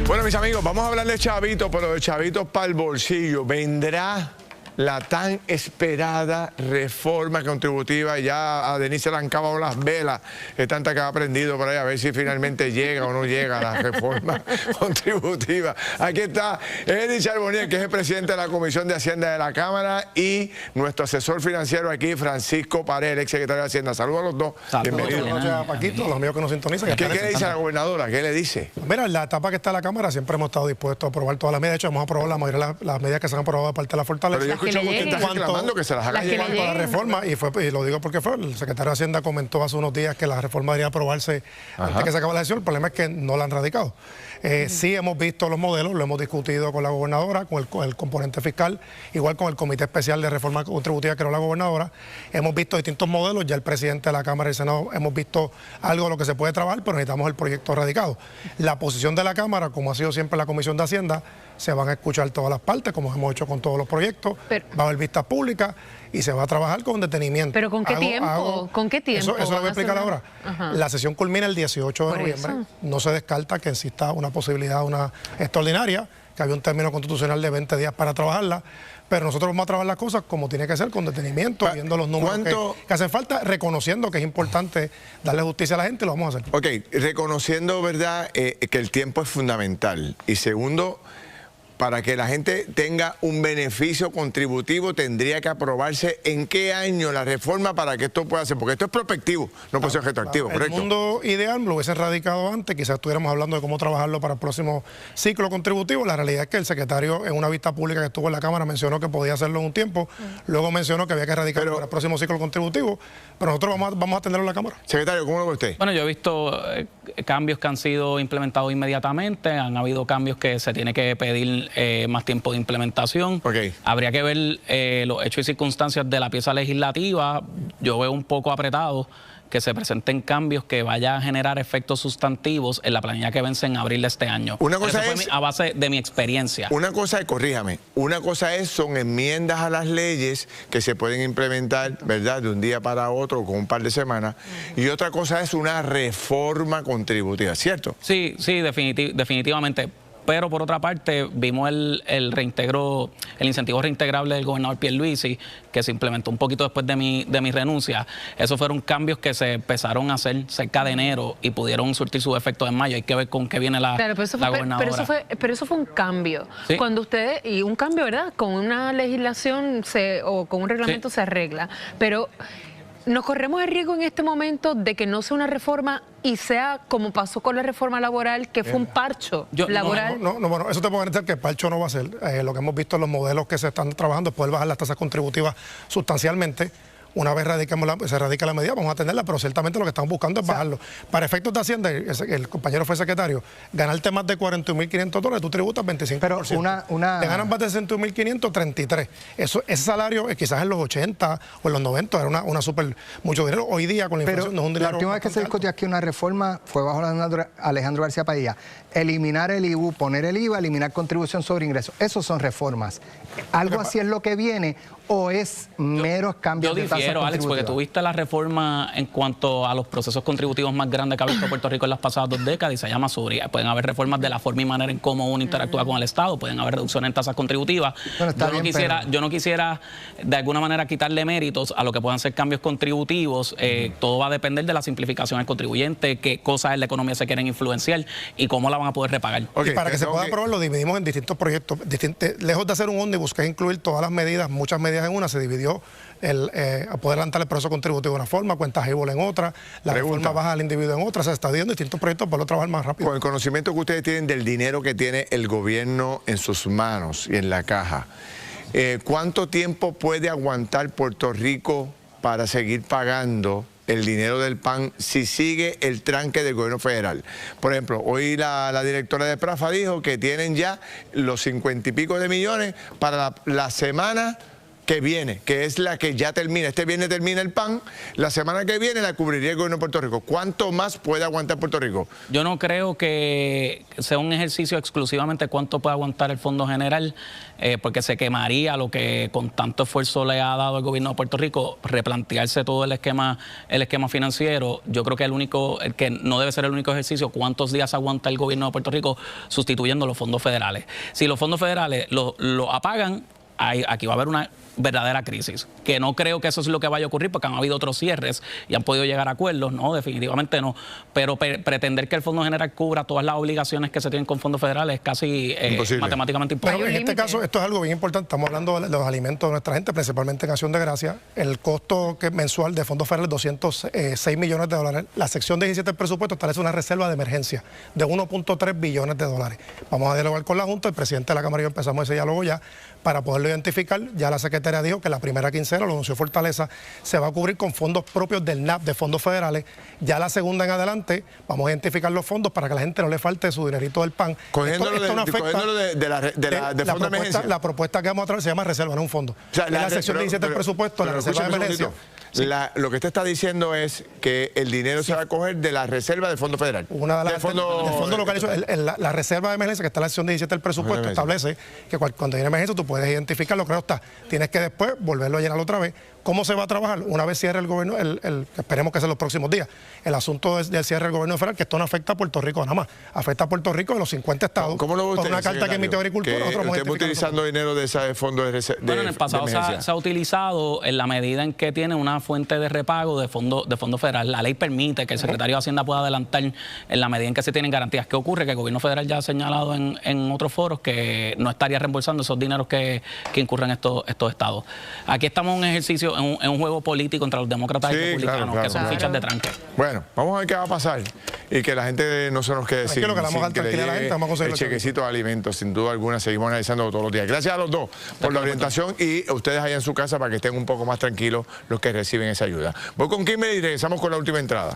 Bueno, mis amigos, vamos a hablar de chavitos, pero de chavitos para el bolsillo. Vendrá la tan esperada reforma contributiva. Ya a Denise le han acabado las velas, es tanta que ha aprendido por ahí, a ver si finalmente llega o no llega la reforma contributiva. Aquí está Eddie Charbonnier, que es el presidente de la Comisión de Hacienda de la Cámara, y nuestro asesor financiero aquí, Francisco Pared, el ex secretario de Hacienda. Saludos a los dos. Bienvenidos. Buenas noches a Paquito, los amigos que nos sintonizan. ¿Qué le dice a la gobernadora? ¿Qué le dice? Mira, en la etapa que está en la Cámara siempre hemos estado dispuestos a aprobar todas las medidas. De hecho, hemos aprobado la mayoría de las medidas que se han aprobado de parte de la Fortaleza. Pero yo escucho que usted está reclamando que se las haga llegar. La reforma, y lo digo porque el secretario de Hacienda comentó hace unos días que la reforma debería aprobarse antes que se acabe la sesión. El problema es que no la han radicado. Sí hemos visto los modelos, lo hemos discutido con la gobernadora, con el componente fiscal, igual con el Comité Especial de Reforma Contributiva que era la gobernadora. Hemos visto distintos modelos, ya el presidente de la Cámara y el Senado hemos visto algo de lo que se puede trabajar, pero necesitamos el proyecto radicado. La posición de la Cámara, como ha sido siempre la Comisión de Hacienda, se van a escuchar todas las partes, como hemos hecho con todos los proyectos, va a haber vistas públicas y se va a trabajar con detenimiento. ¿Pero con qué tiempo? ¿Con qué tiempo? Eso lo voy a explicar ahora. La sesión culmina el 18 de noviembre. No se descarta que exista una posibilidad, una extraordinaria, que había un término constitucional de 20 días para trabajarla, pero nosotros vamos a trabajar las cosas como tiene que ser, con detenimiento, viendo los números que hacen falta, reconociendo que es importante darle justicia a la gente, lo vamos a hacer. Ok, reconociendo, ¿verdad?, que el tiempo es fundamental. Y segundo, para que la gente tenga un beneficio contributivo, tendría que aprobarse en qué año la reforma para que esto pueda ser, porque esto es prospectivo, no puede ser retroactivo, ¿correcto? El mundo ideal lo hubiesen radicado antes, quizás estuviéramos hablando de cómo trabajarlo para el próximo ciclo contributivo. La realidad es que el secretario, en una vista pública que estuvo en la Cámara, mencionó que podía hacerlo en un tiempo, luego mencionó que había que radicarlo para el próximo ciclo contributivo, pero nosotros vamos a tenerlo en la Cámara. Secretario, ¿cómo lo ve usted? Bueno, yo he visto cambios que han sido implementados inmediatamente, han habido cambios que se tiene que pedir más tiempo de implementación. Habría que ver los hechos y circunstancias de la pieza legislativa. Yo veo un poco apretado que se presenten cambios que vayan a generar efectos sustantivos en la planilla que vence en abril de este año. Una cosa es, a base de mi experiencia. Una cosa es, corríjame, una cosa son enmiendas a las leyes que se pueden implementar, ¿verdad?, de un día para otro con un par de semanas, y otra cosa es una reforma contributiva, ¿cierto? Sí, definitivamente. Pero por otra parte vimos el reintegro, el incentivo reintegrable del gobernador Pierluisi, que se implementó un poquito después de mi renuncia. Esos fueron cambios que se empezaron a hacer cerca de enero y pudieron surtir sus efectos en mayo. Hay que ver con qué viene la gobernadora. Pero eso fue un cambio. ¿Sí? Cuando ustedes, y un cambio, ¿verdad? Con una legislación o con un reglamento se arregla. Pero ¿nos corremos el riesgo en este momento de que no sea una reforma y sea como pasó con la reforma laboral, que fue un parcho laboral? Bueno, eso te puedo decir que el parcho no va a ser. Lo que hemos visto en los modelos que se están trabajando es poder bajar las tasas contributivas sustancialmente. Una vez se radica la medida, vamos a tenerla, pero ciertamente lo que estamos buscando es bajarlo. Para efectos de Hacienda, el compañero fue secretario, ganarte más de $41.500, tú tributas 25%. Pero te ganan más de $61.500, 33%. Ese salario, quizás en los 80 o en los 90, era mucho dinero. Hoy día, con la inflación, no es un dinero. La última vez que se discutió aquí una reforma fue bajo Alejandro García Padilla. Eliminar el IVU, poner el IVA, eliminar contribución sobre ingresos. Esos son reformas. ¿Algo así es lo que viene o es meros cambios de tasas contributivas? Alex, porque tuviste la reforma en cuanto a los procesos contributivos más grandes que ha visto Puerto Rico en las pasadas 2 décadas y se llama SURI. Pueden haber reformas de la forma y manera en cómo uno interactúa con el Estado, pueden haber reducciones en tasas contributivas. Bueno, yo no quisiera de alguna manera quitarle méritos a lo que puedan ser cambios contributivos. Todo va a depender de la simplificación del contribuyente, qué cosas en la economía se quieren influenciar y cómo la van a poder repagar. Y para que se pueda aprobar lo dividimos en distintos proyectos. Lejos de hacer un ómnibus, que es incluir todas las medidas, muchas medidas en una, se dividió a poder adelantar el proceso contributivo de una forma, cuentas able en otra, la reforma baja al individuo en otra. O sea, se está dividiendo distintos proyectos para poder trabajar más rápido. Con el conocimiento que ustedes tienen del dinero que tiene el gobierno en sus manos y en la caja, ¿cuánto tiempo puede aguantar Puerto Rico para seguir pagando el dinero del PAN si sigue el tranque del gobierno federal? Por ejemplo, hoy la directora de PRAFA dijo que tienen ya los 50 y pico de millones para la semana que viene, que es la que ya termina. Este viernes termina el PAN, la semana que viene la cubriría el gobierno de Puerto Rico. ¿Cuánto más puede aguantar Puerto Rico? Yo no creo que sea un ejercicio exclusivamente cuánto puede aguantar el Fondo General, porque se quemaría lo que con tanto esfuerzo le ha dado el gobierno de Puerto Rico, replantearse todo el esquema financiero. Yo creo que el que no debe ser el único ejercicio, cuántos días aguanta el gobierno de Puerto Rico sustituyendo los fondos federales. Si los fondos federales lo apagan, aquí va a haber una verdadera crisis, que no creo que eso es lo que vaya a ocurrir porque han habido otros cierres y han podido llegar a acuerdos, no, definitivamente no, pero pretender que el Fondo General cubra todas las obligaciones que se tienen con fondos federales es casi matemáticamente imposible. Pero en este caso esto es algo bien importante, estamos hablando de los alimentos de nuestra gente, principalmente en Acción de Gracias, el costo mensual de fondos federales es $206 millones, la sección 17 del presupuesto establece una reserva de emergencia de $1.3 billones. Vamos a dialogar con la Junta, el presidente de la Cámara y yo empezamos ese diálogo ya, para poderlo identificar. Ya la secretaria dijo que la primera quincena, lo anunció Fortaleza, se va a cubrir con fondos propios del NAP, de fondos federales. Ya la segunda en adelante, vamos a identificar los fondos para que a la gente no le falte su dinerito del PAN. Cogiéndolo de fondo de emergencia. La propuesta que vamos a traer se llama reserva, no un fondo. O sea, en la sección 17 del presupuesto, la reserva de emergencia. Sí. Lo que usted está diciendo es que el dinero se va a coger de la reserva del Fondo Federal. Una de las del fondo local, la reserva de emergencia que está en la sección 17 del presupuesto establece que cuando hay una emergencia tú puedes identificarlo, creo que está. Tienes que después volverlo a llenar otra vez. ¿Cómo se va a trabajar? Una vez cierre el gobierno, esperemos que sea en los próximos días, el asunto del cierre del gobierno federal, que esto no afecta a Puerto Rico nada más, afecta a Puerto Rico de los 50 estados. ¿Cómo lo ve usted, por una carta que emitió Agricultura? ¿Usted está utilizando dinero de ese fondo de emergencia? Bueno, en el pasado se ha utilizado en la medida en que tiene una fuente de repago de fondo federal. La ley permite que el secretario de Hacienda pueda adelantar en la medida en que se tienen garantías. ¿Qué ocurre? Que el gobierno federal ya ha señalado en otros foros que no estaría reembolsando esos dineros que incurren estos estados. Aquí estamos en un ejercicio, en un juego político entre los demócratas y republicanos, que son fichas de tranque. Bueno, vamos a ver qué va a pasar y que la gente no se nos quede sin que le llegue el chequecito de alimentos. Sin duda alguna, seguimos analizando todos los días. Gracias a los dos por la orientación y ustedes allá en su casa para que estén un poco más tranquilos los que reciben esa ayuda. Voy con Kimberly y regresamos con la última entrada.